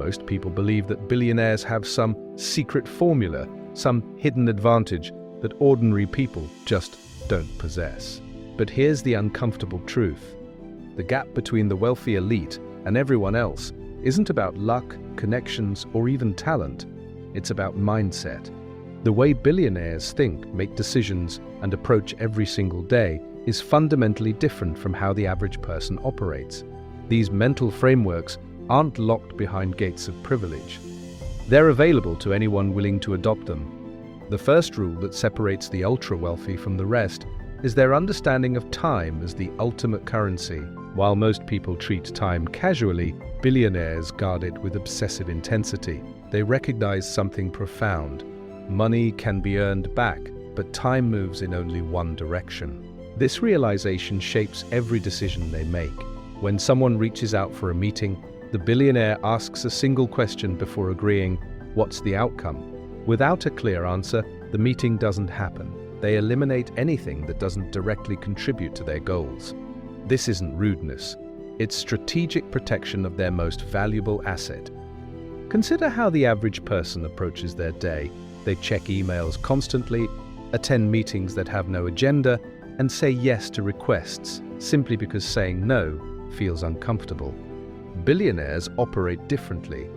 Most people believe that billionaires have some secret formula, some hidden advantage that ordinary people just don't possess. But here's the uncomfortable truth. The gap between the wealthy elite and everyone else isn't about luck, connections, or even talent. It's about mindset. The way billionaires think, make decisions, and approach every single day is fundamentally different from how the average person operates. These mental frameworks aren't locked behind gates of privilege. They're available to anyone willing to adopt them. The first rule that separates the ultra-wealthy from the rest is their understanding of time as the ultimate currency. While most people treat time casually, billionaires guard it with obsessive intensity. They recognize something profound. Money can be earned back, but time moves in only one direction. This realization shapes every decision they make. When someone reaches out for a meeting, the billionaire asks a single question before agreeing, "What's the outcome?" Without a clear answer, the meeting doesn't happen. They eliminate anything that doesn't directly contribute to their goals. This isn't rudeness. It's strategic protection of their most valuable asset. Consider how the average person approaches their day. They check emails constantly, attend meetings that have no agenda, and say yes to requests simply because saying no feels uncomfortable. Billionaires operate differently.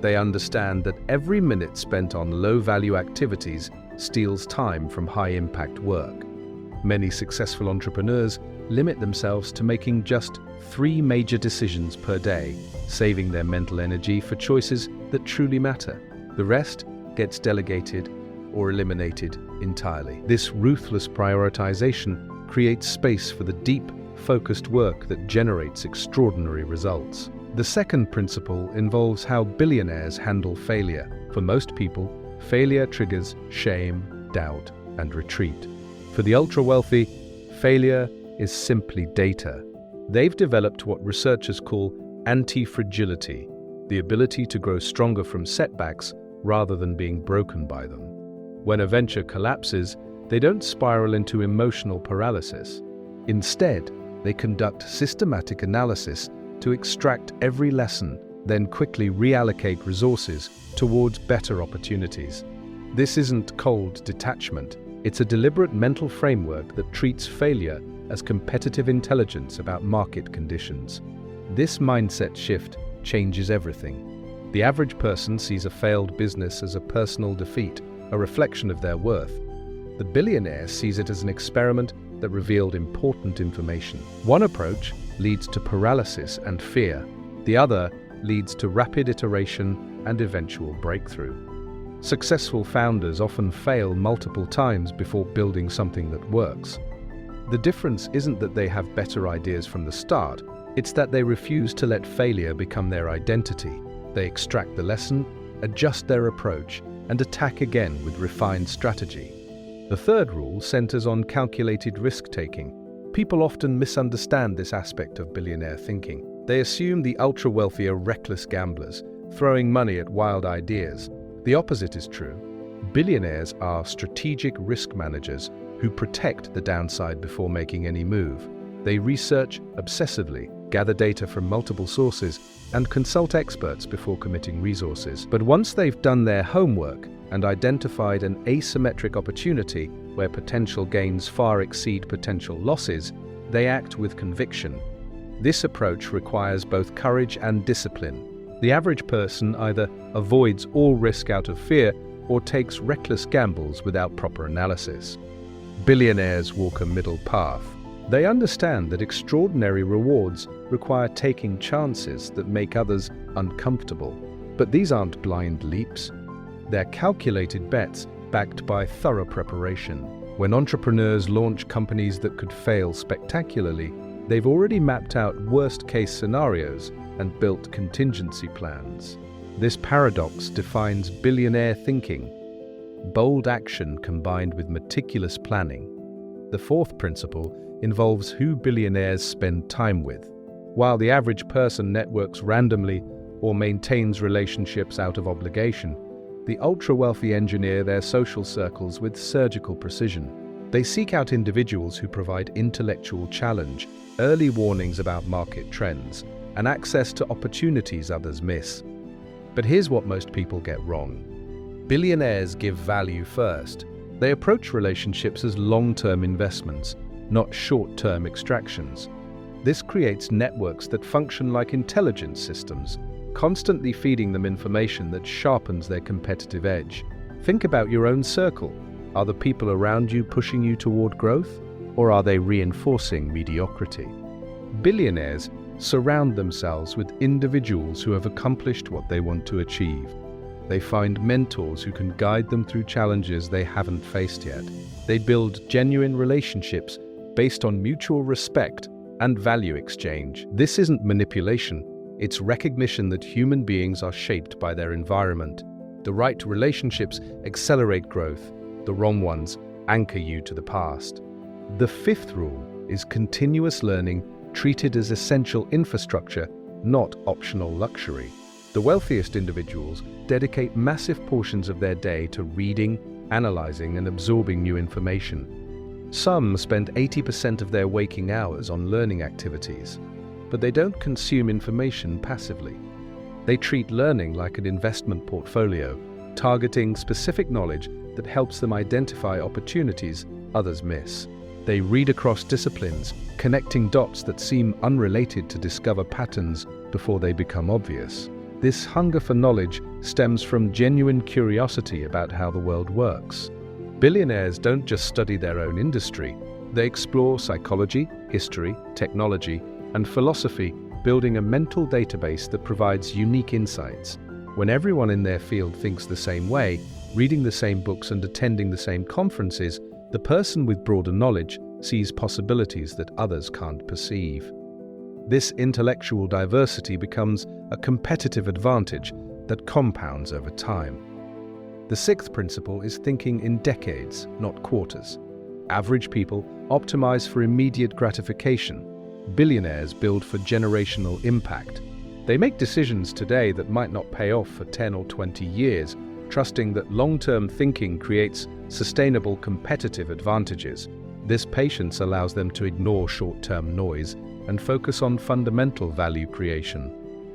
They understand that every minute spent on low-value activities steals time from high-impact work. Many successful entrepreneurs limit themselves to making just 3 major decisions per day, saving their mental energy for choices that truly matter. The rest gets delegated or eliminated entirely. This ruthless prioritization creates space for the deep, focused work that generates extraordinary results. The second principle involves how billionaires handle failure. For most people, failure triggers shame, doubt, and retreat. For the ultra-wealthy, failure is simply data. They've developed what researchers call anti-fragility, the ability to grow stronger from setbacks rather than being broken by them. When a venture collapses, they don't spiral into emotional paralysis. Instead, they conduct systematic analysis to extract every lesson, then quickly reallocate resources towards better opportunities. This isn't cold detachment. It's a deliberate mental framework that treats failure as competitive intelligence about market conditions. This mindset shift changes everything. The average person sees a failed business as a personal defeat, a reflection of their worth. The billionaire sees it as an experiment that revealed important information. One approach leads to paralysis and fear. The other leads to rapid iteration and eventual breakthrough. Successful founders often fail multiple times before building something that works. The difference isn't that they have better ideas from the start, it's that they refuse to let failure become their identity. They extract the lesson, adjust their approach, and attack again with refined strategy. The third rule centers on calculated risk-taking. People often misunderstand this aspect of billionaire thinking. They assume the ultra-wealthy are reckless gamblers, throwing money at wild ideas. The opposite is true. Billionaires are strategic risk managers who protect the downside before making any move. They research obsessively, gather data from multiple sources, and consult experts before committing resources. But once they've done their homework and identified an asymmetric opportunity where potential gains far exceed potential losses, they act with conviction. This approach requires both courage and discipline. The average person either avoids all risk out of fear or takes reckless gambles without proper analysis. Billionaires walk a middle path. They understand that extraordinary rewards require taking chances that make others uncomfortable. But these aren't blind leaps. They're calculated bets backed by thorough preparation. When entrepreneurs launch companies that could fail spectacularly, they've already mapped out worst-case scenarios and built contingency plans. This paradox defines billionaire thinking: bold action combined with meticulous planning. The fourth principle involves who billionaires spend time with. While the average person networks randomly or maintains relationships out of obligation, the ultra-wealthy engineer their social circles with surgical precision. They seek out individuals who provide intellectual challenge, early warnings about market trends, and access to opportunities others miss. But here's what most people get wrong. Billionaires give value first. They approach relationships as long-term investments, not short-term extractions. This creates networks that function like intelligence systems, constantly feeding them information that sharpens their competitive edge. Think about your own circle. Are the people around you pushing you toward growth, or are they reinforcing mediocrity? Billionaires surround themselves with individuals who have accomplished what they want to achieve. They find mentors who can guide them through challenges they haven't faced yet. They build genuine relationships based on mutual respect and value exchange. This isn't manipulation, it's recognition that human beings are shaped by their environment. The right relationships accelerate growth, the wrong ones anchor you to the past. The fifth rule is continuous learning treated as essential infrastructure, not optional luxury. The wealthiest individuals dedicate massive portions of their day to reading, analyzing, and absorbing new information. Some spend 80% of their waking hours on learning activities, but they don't consume information passively. They treat learning like an investment portfolio, targeting specific knowledge that helps them identify opportunities others miss. They read across disciplines, connecting dots that seem unrelated to discover patterns before they become obvious. This hunger for knowledge stems from genuine curiosity about how the world works. Billionaires don't just study their own industry, they explore psychology, history, technology, and philosophy, building a mental database that provides unique insights. When everyone in their field thinks the same way, reading the same books and attending the same conferences, the person with broader knowledge sees possibilities that others can't perceive. This intellectual diversity becomes a competitive advantage that compounds over time. The sixth principle is thinking in decades, not quarters. Average people optimize for immediate gratification. Billionaires build for generational impact. They make decisions today that might not pay off for 10 or 20 years, trusting that long-term thinking creates sustainable competitive advantages. This patience allows them to ignore short-term noise and focus on fundamental value creation.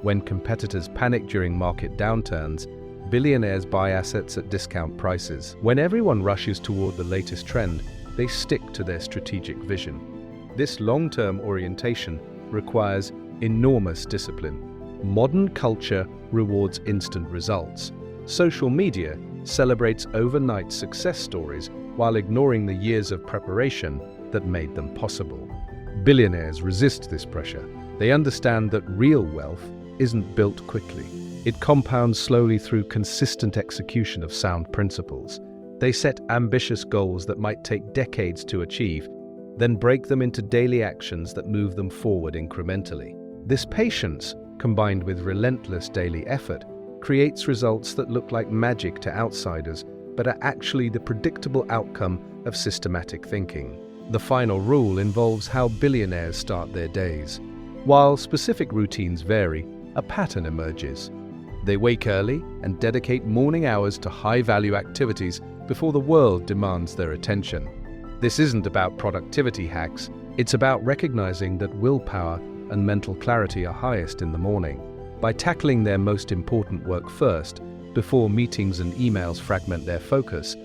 When competitors panic during market downturns, billionaires buy assets at discount prices. When everyone rushes toward the latest trend, they stick to their strategic vision. This long-term orientation requires enormous discipline. Modern culture rewards instant results. Social media celebrates overnight success stories while ignoring the years of preparation that made them possible. Billionaires resist this pressure. They understand that real wealth isn't built quickly. It compounds slowly through consistent execution of sound principles. They set ambitious goals that might take decades to achieve, then break them into daily actions that move them forward incrementally. This patience, combined with relentless daily effort, creates results that look like magic to outsiders, but are actually the predictable outcome of systematic thinking. The final rule involves how billionaires start their days. While specific routines vary, a pattern emerges. They wake early and dedicate morning hours to high-value activities before the world demands their attention. This isn't about productivity hacks, it's about recognizing that willpower and mental clarity are highest in the morning. By tackling their most important work first, before meetings and emails fragment their focus,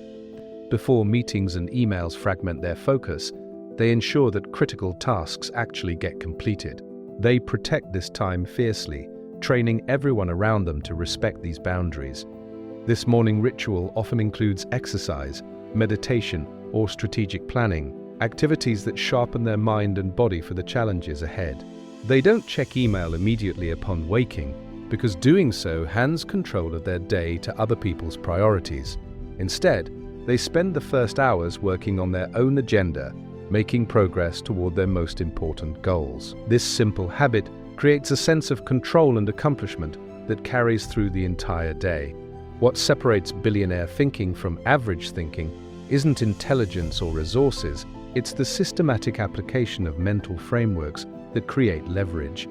they ensure that critical tasks actually get completed. They protect this time fiercely, training everyone around them to respect these boundaries. This morning ritual often includes exercise, meditation, or strategic planning, activities that sharpen their mind and body for the challenges ahead. They don't check email immediately upon waking, because doing so hands control of their day to other people's priorities. Instead, they spend the first hours working on their own agenda, making progress toward their most important goals. This simple habit creates a sense of control and accomplishment that carries through the entire day. What separates billionaire thinking from average thinking isn't intelligence or resources, it's the systematic application of mental frameworks that create leverage.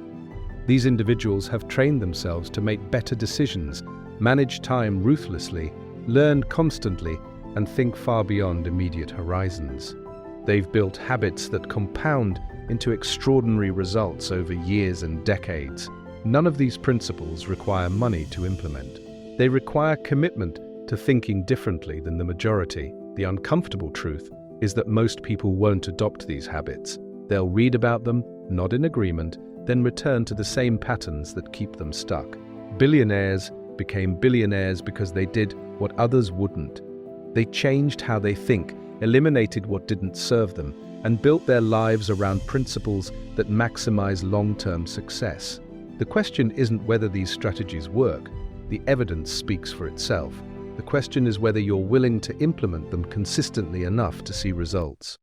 These individuals have trained themselves to make better decisions, manage time ruthlessly, learn constantly, and think far beyond immediate horizons. They've built habits that compound into extraordinary results over years and decades. None of these principles require money to implement. They require commitment to thinking differently than the majority. The uncomfortable truth is that most people won't adopt these habits. They'll read about them, nod in agreement, then return to the same patterns that keep them stuck. Billionaires became billionaires because they did what others wouldn't. They changed how they think, eliminated what didn't serve them, and built their lives around principles that maximize long-term success. The question isn't whether these strategies work. The evidence speaks for itself. The question is whether you're willing to implement them consistently enough to see results.